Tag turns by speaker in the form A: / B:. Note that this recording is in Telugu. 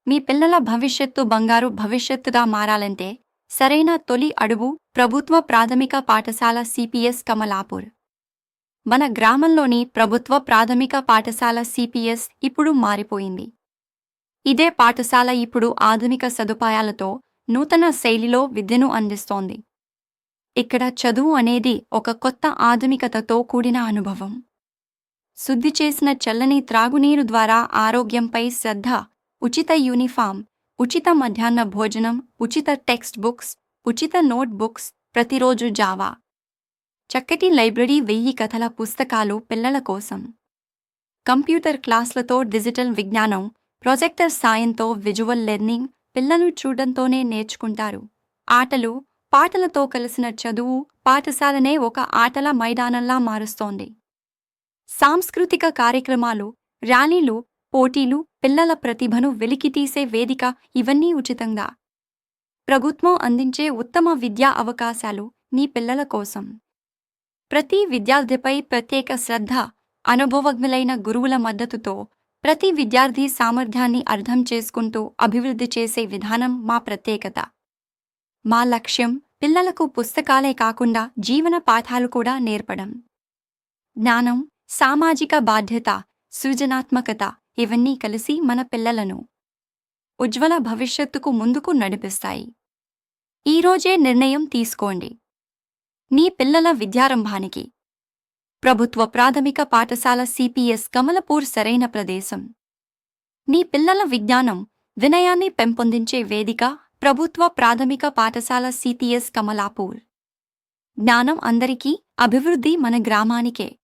A: మీ పిల్లల భవిష్యత్తు బంగారు భవిష్యత్తుగా మారాలంటే సరైన తొలి అడుగు ప్రభుత్వ ప్రాథమిక పాఠశాల సిపిఎస్ కమలాపూర్. మన గ్రామంలోని ప్రభుత్వ ప్రాథమిక పాఠశాల సిపిఎస్ ఇప్పుడు మారిపోయింది. ఇదే పాఠశాల ఇప్పుడు ఆధునిక సదుపాయాలతో నూతన శైలిలో విద్యను అందిస్తోంది. ఇక్కడ చదువు అనేది ఒక కొత్త ఆధునికతతో కూడిన అనుభవం. శుద్ధి చేసిన చల్లని త్రాగునీరు ద్వారా ఆరోగ్యంపై శ్రద్ధ, ఉచిత యూనిఫామ్, ఉచిత మధ్యాహ్న భోజనం, ఉచిత టెక్స్ట్ బుక్స్, ఉచిత నోట్ బుక్స్, ప్రతిరోజు జావా. చక్కటి లైబ్రరీ, 1000 కథల పుస్తకాలు పిల్లల కోసం. కంప్యూటర్ క్లాస్లతో డిజిటల్ విజ్ఞానం, ప్రొజెక్టర్ సాయంతో విజువల్ లెర్నింగ్, పిల్లలు చూడంతోనే నేర్చుకుంటారు. ఆటలు, పాటలతో కలిసిన చదువు పాఠశాలనే ఒక ఆటల మైదానంలా మారుస్తోంది. సాంస్కృతిక కార్యక్రమాలు, ర్యాలీలు, పోటీలు, పిల్లల ప్రతిభను వెలికితీసే వేదిక, ఇవన్నీ ఉచితంగా. ప్రభుత్వం అందించే ఉత్తమ విద్యా అవకాశాలు మీ పిల్లల కోసం. ప్రతి విద్యార్థిపై ప్రత్యేక శ్రద్ధ, అనుభవజ్ఞులైన గురువుల మద్దతుతో ప్రతి విద్యార్థి సామర్థ్యాన్ని అర్థం చేసుకుంటూ అభివృద్ధి చేసే విధానం మా ప్రత్యేకత. మా లక్ష్యం పిల్లలకు పుస్తకాలే కాకుండా జీవన పాఠాలు కూడా నేర్పడం. జ్ఞానం, సామాజిక బాధ్యత, సృజనాత్మకత, ఇవన్నీ కలిసి మన పిల్లలను ఉజ్వల భవిష్యత్తుకు ముందుకు నడిపిస్తాయి. ఈరోజే నిర్ణయం తీసుకోండి. మీ పిల్లల విద్యారంభానికి ప్రభుత్వ ప్రాథమిక పాఠశాల సిపిఎస్ కమలపూర్ సరైన ప్రదేశం. మీ పిల్లల విజ్ఞానం, వినయాన్ని పెంపొందించే వేదిక ప్రభుత్వ ప్రాథమిక పాఠశాల సిపిఎస్ కమలాపూర్. జ్ఞానం అందరికీ, అభివృద్ధి మన గ్రామానికే.